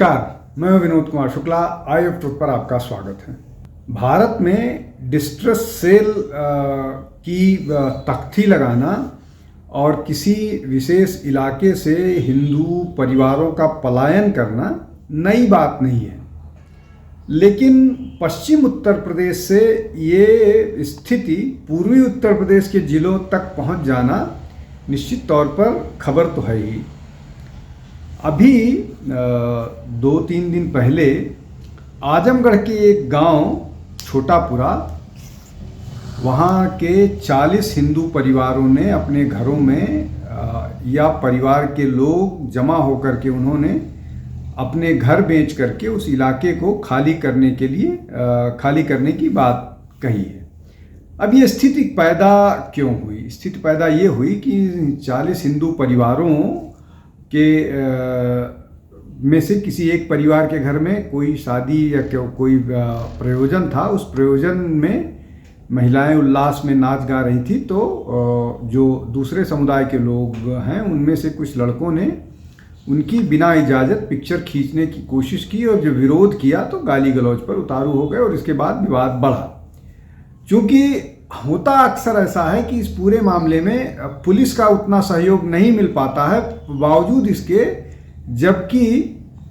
नमस्कार, मैं Vinod Kumar Shukla. IF truth पर आपका स्वागत है। भारत में डिस्ट्रेस सेल की तख्ती लगाना और किसी विशेष इलाके से हिंदू परिवारों का पलायन करना नई बात नहीं है, लेकिन पश्चिम उत्तर प्रदेश से ये स्थिति पूर्वी उत्तर प्रदेश के जिलों तक पहुंच जाना निश्चित तौर पर खबर तो है ही। अभी 2-3 दिन पहले आजमगढ़ के एक गांव छोटापुरा, वहाँ के 40 हिंदू परिवारों ने अपने घरों में या परिवार के लोग जमा होकर के उन्होंने अपने घर बेच करके उस इलाके को खाली करने की बात कही है। अब ये स्थिति पैदा क्यों हुई? स्थिति पैदा ये हुई कि 40 हिंदू परिवारों के में से किसी एक परिवार के घर में कोई शादी या कोई प्रयोजन था। उस प्रयोजन में महिलाएं उल्लास में नाच गा रही थी, तो जो दूसरे समुदाय के लोग हैं उनमें से कुछ लड़कों ने उनकी बिना इजाज़त पिक्चर खींचने की कोशिश की और जब विरोध किया तो गाली गलौज पर उतारू हो गए और इसके बाद विवाद बढ़ा। चूँकि होता अक्सर ऐसा है कि इस पूरे मामले में पुलिस का उतना सहयोग नहीं मिल पाता है, बावजूद इसके जबकि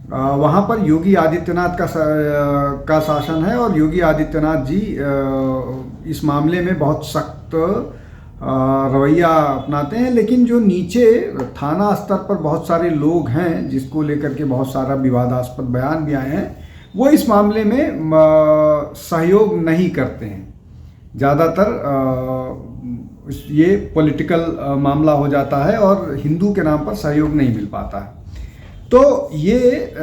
वहाँ पर योगी आदित्यनाथ का शासन है और योगी आदित्यनाथ जी इस मामले में बहुत सख्त रवैया अपनाते हैं। लेकिन जो नीचे थाना स्तर पर बहुत सारे लोग हैं जिसको लेकर के बहुत सारा विवादास्पद बयान भी आए हैं, वो इस मामले में सहयोग नहीं करते हैं। ज़्यादातर ये पॉलिटिकल मामला हो जाता है और हिंदू के नाम पर सहयोग नहीं मिल पाता है। तो ये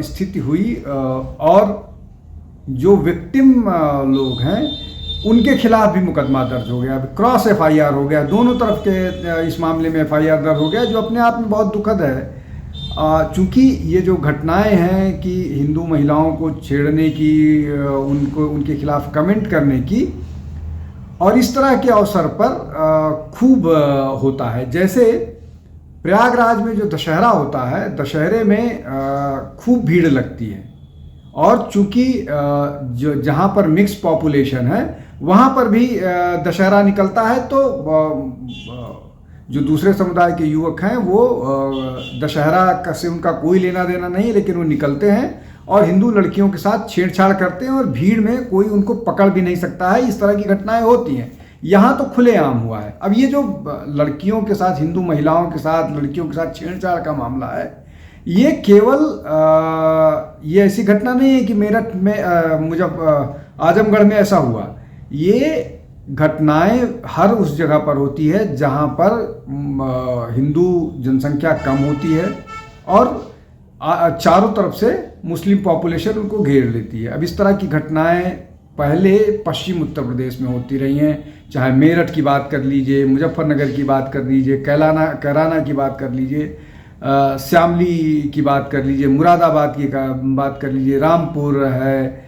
स्थिति हुई और जो विक्टिम लोग हैं उनके खिलाफ भी मुकदमा दर्ज हो गया, क्रॉस FIR हो गया। दोनों तरफ के इस मामले में FIR दर्ज हो गया, जो अपने आप में बहुत दुखद है। चूँकि ये जो घटनाएं हैं कि हिंदू महिलाओं को छेड़ने की, उनके खिलाफ कमेंट करने की, और इस तरह के अवसर पर खूब होता है। जैसे प्रयागराज में जो दशहरा होता है, दशहरे में खूब भीड़ लगती है और चूंकि जो जहाँ पर मिक्स पॉपुलेशन है वहाँ पर भी दशहरा निकलता है, तो जो दूसरे समुदाय के युवक हैं वो दशहरा से उनका कोई लेना देना नहीं, लेकिन वो निकलते हैं और हिंदू लड़कियों के साथ छेड़छाड़ करते हैं और भीड़ में कोई उनको पकड़ भी नहीं सकता है। इस तरह की घटनाएं होती हैं। यहाँ तो खुलेआम हुआ है। अब ये जो लड़कियों के साथ, हिंदू महिलाओं के साथ, लड़कियों के साथ छेड़छाड़ का मामला है, ये केवल ये ऐसी घटना नहीं है कि मेरठ में आजमगढ़ में ऐसा हुआ। ये घटनाएं हर उस जगह पर होती है जहाँ पर हिंदू जनसंख्या कम होती है और चारों तरफ से मुस्लिम पॉपुलेशन उनको घेर लेती है। अब इस तरह की घटनाएं पहले पश्चिम उत्तर प्रदेश में होती रही हैं, चाहे मेरठ की बात कर लीजिए, मुजफ्फरनगर की बात कर लीजिए, कैराना की बात कर लीजिए, श्यामली की बात कर लीजिए, मुरादाबाद की बात कर लीजिए, रामपुर है,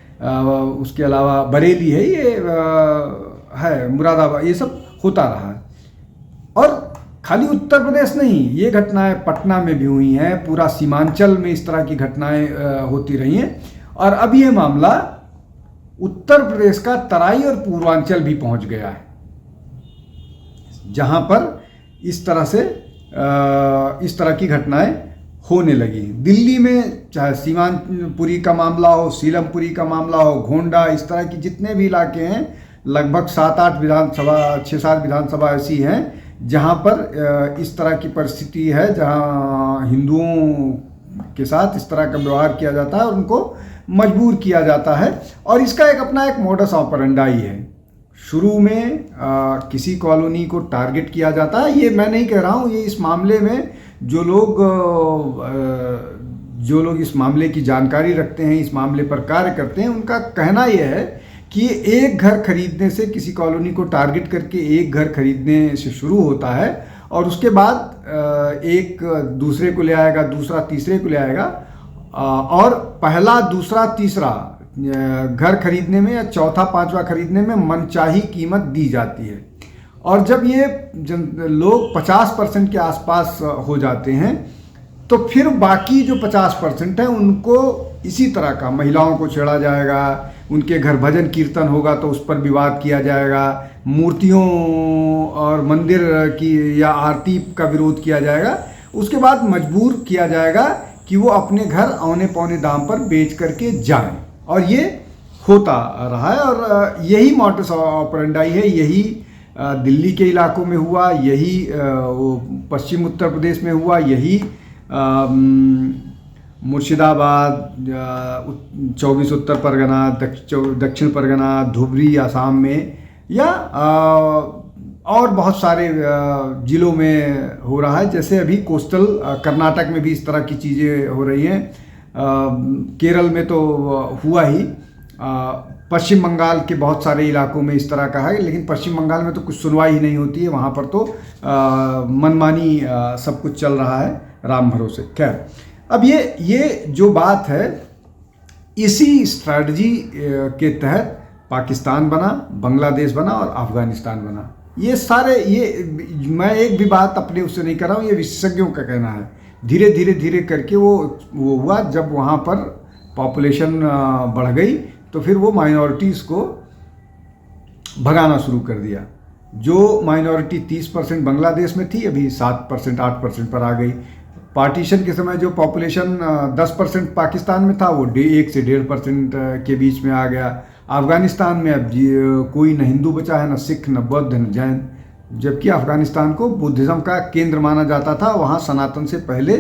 उसके अलावा बरेली है, ये है मुरादाबाद, ये सब होता रहा है। और खाली उत्तर प्रदेश नहीं, ये घटनाएं पटना में भी हुई हैं, पूरा सीमांचल में इस तरह की घटनाएं होती रही हैं। और अब ये मामला उत्तर प्रदेश का तराई और पूर्वांचल भी पहुंच गया है, जहां पर इस तरह की घटनाएं होने लगी। दिल्ली में चाहे सीमापुरी का मामला हो, सीलमपुरी का मामला हो, गोंडा, इस तरह की जितने भी इलाके हैं, लगभग 6-7 विधानसभा ऐसी हैं जहाँ पर इस तरह की परिस्थिति है, जहाँ हिंदुओं के साथ इस तरह का व्यवहार किया जाता है और उनको मजबूर किया जाता है। और इसका अपना एक मोडस ऑपरेंडाई है। शुरू में किसी कॉलोनी को टारगेट किया जाता है। ये मैं नहीं कह रहा हूँ, ये इस मामले में जो लोग इस मामले की जानकारी रखते हैं, इस मामले पर कार्य करते हैं, उनका कहना यह है कि एक घर खरीदने से, किसी कॉलोनी को टारगेट करके एक घर खरीदने से शुरू होता है और उसके बाद एक दूसरे को ले आएगा, दूसरा तीसरे को ले आएगा, और पहला, दूसरा, तीसरा घर खरीदने में या चौथा, पांचवा खरीदने में मनचाही कीमत दी जाती है। और जब ये लोग 50% के आसपास हो जाते हैं तो फिर बाकी जो 50% है उनको इसी तरह का, महिलाओं को छेड़ा जाएगा, उनके घर भजन कीर्तन होगा तो उस पर विवाद किया जाएगा, मूर्तियों और मंदिर की या आरती का विरोध किया जाएगा, उसके बाद मजबूर किया जाएगा कि वो अपने घर औने पौने दाम पर बेच करके जाएं। और ये होता रहा है और यही मॉडस ऑपरेंडाई है, यही दिल्ली के इलाकों में हुआ, यही वो पश्चिम उत्तर प्रदेश में हुआ, यही मुर्शिदाबाद, 24 उत्तर परगना, दक्षिण परगना, धुबरी आसाम में, या और बहुत सारे जिलों में हो रहा है। जैसे अभी कोस्टल कर्नाटक में भी इस तरह की चीज़ें हो रही हैं, केरल में तो हुआ ही, पश्चिम बंगाल के बहुत सारे इलाकों में इस तरह का है, लेकिन पश्चिम बंगाल में तो कुछ सुनवाई ही नहीं होती है, वहाँ पर तो मनमानी सब कुछ चल रहा है राम भरोसे। खैर, अब ये जो बात है, इसी स्ट्रैटेजी के तहत पाकिस्तान बना, बांग्लादेश बना और अफगानिस्तान बना। ये सारे, ये मैं एक भी बात अपने उससे नहीं कर रहा हूँ, ये विशेषज्ञों का कहना है। धीरे धीरे करके वो हुआ, जब वहाँ पर पॉपुलेशन बढ़ गई तो फिर वो माइनॉरिटीज़ को भगाना शुरू कर दिया। जो माइनॉरिटी 30% बांग्लादेश में थी, अभी 7% 8% पर आ गई। पार्टीशन के समय जो पॉपुलेशन 10% पाकिस्तान में था, वो 1 से 1.5% के बीच में आ गया। अफ़गानिस्तान में अब कोई न हिंदू बचा है, न सिख, न बौद्ध, न जैन, जबकि अफ़गानिस्तान को बुद्धिज़्म का केंद्र माना जाता था। वहाँ सनातन से पहले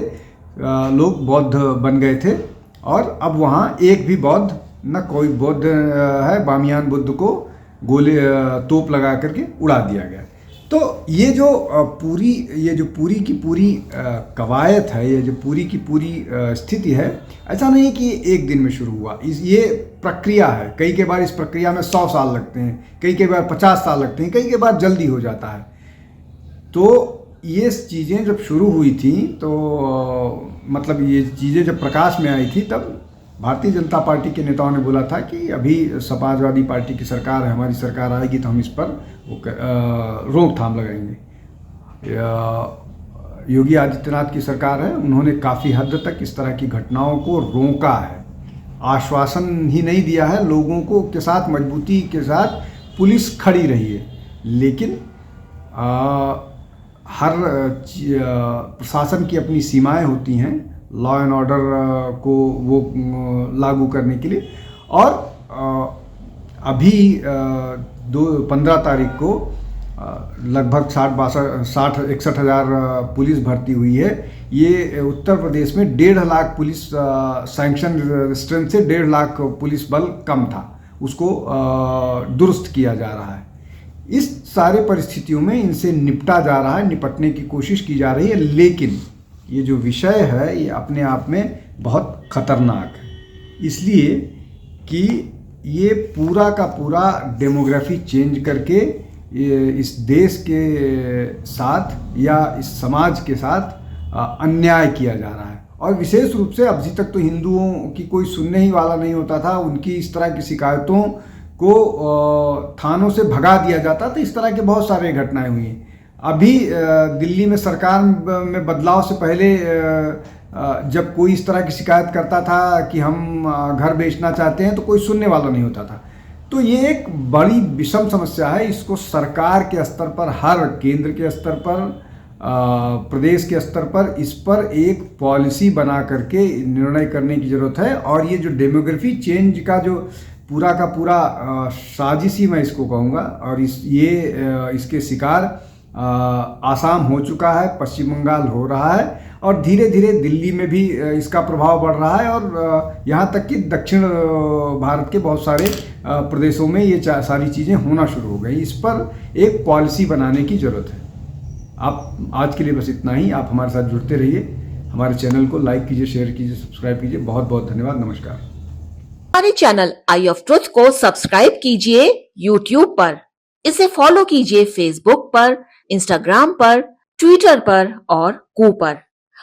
लोग बौद्ध बन गए थे और अब वहाँ एक भी बौद्ध, न कोई बौद्ध है। बामियान बुद्ध को गोले तोप लगा करके उड़ा दिया गया। तो ये जो पूरी की पूरी कवायद है, ये जो पूरी की पूरी स्थिति है, ऐसा नहीं कि एक दिन में शुरू हुआ। ये प्रक्रिया है। कई के बार इस प्रक्रिया में 100 साल लगते हैं, कई के बार 50 साल लगते हैं, कई के बार जल्दी हो जाता है। तो ये चीज़ें जब शुरू हुई थी, तो मतलब ये चीज़ें जब प्रकाश में आई थी, तब भारतीय जनता पार्टी के नेताओं ने बोला था कि अभी समाजवादी पार्टी की सरकार है, हमारी सरकार आएगी तो हम इस पर रोकथाम लगाएंगे। योगी आदित्यनाथ की सरकार है, उन्होंने काफ़ी हद तक इस तरह की घटनाओं को रोका है। आश्वासन ही नहीं दिया है, लोगों को के साथ मजबूती के साथ पुलिस खड़ी रही है, लेकिन हर प्रशासन की अपनी सीमाएं होती हैं लॉ एंड ऑर्डर को वो लागू करने के लिए। और अभी 15 तारीख को लगभग 60-61 हज़ार पुलिस भर्ती हुई है। ये उत्तर प्रदेश में 1.5 लाख पुलिस सैंक्शन स्ट्रेंथ से 1.5 लाख पुलिस बल कम था, उसको दुरुस्त किया जा रहा है। इस सारे परिस्थितियों में इनसे निपटा जा रहा है, निपटने की कोशिश की जा रही है। लेकिन ये जो विषय है, ये अपने आप में बहुत ख़तरनाक है, इसलिए कि ये पूरा का पूरा डेमोग्राफी चेंज करके इस देश के साथ या इस समाज के साथ अन्याय किया जा रहा है। और विशेष रूप से अभी तक तो हिंदुओं की कोई सुनने ही वाला नहीं होता था, उनकी इस तरह की शिकायतों को थानों से भगा दिया जाता था। इस तरह के बहुत सारे घटनाएं हुई हैं। अभी दिल्ली में सरकार में बदलाव से पहले जब कोई इस तरह की शिकायत करता था कि हम घर बेचना चाहते हैं, तो कोई सुनने वाला नहीं होता था। तो ये एक बड़ी विषम समस्या है। इसको सरकार के स्तर पर, हर केंद्र के स्तर पर, प्रदेश के स्तर पर, इस पर एक पॉलिसी बना करके निर्णय करने की ज़रूरत है। और ये जो डेमोग्राफी चेंज का जो पूरा का पूरा साजिश ही मैं इसको कहूँगा, और इसके शिकार आसाम हो चुका है, पश्चिम बंगाल हो रहा है, और धीरे धीरे दिल्ली में भी इसका प्रभाव बढ़ रहा है। और यहाँ तक कि दक्षिण भारत के बहुत सारे प्रदेशों में ये सारी चीज़ें होना शुरू हो गई। इस पर एक पॉलिसी बनाने की ज़रूरत है। आप आज के लिए बस इतना ही। आप हमारे साथ जुड़ते रहिए, हमारे चैनल को लाइक कीजिए, शेयर कीजिए, सब्सक्राइब कीजिए। बहुत बहुत धन्यवाद। नमस्कार। हमारे चैनल आई ऑफ ट्रुथ को सब्सक्राइब कीजिए YouTube पर, इसे फॉलो कीजिए Facebook पर, Instagram पर, Twitter पर और कू पर।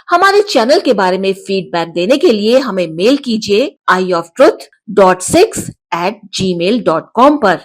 हमारे चैनल के बारे में फीडबैक देने के लिए हमें मेल कीजिए ioftruth.6@gmail.com पर।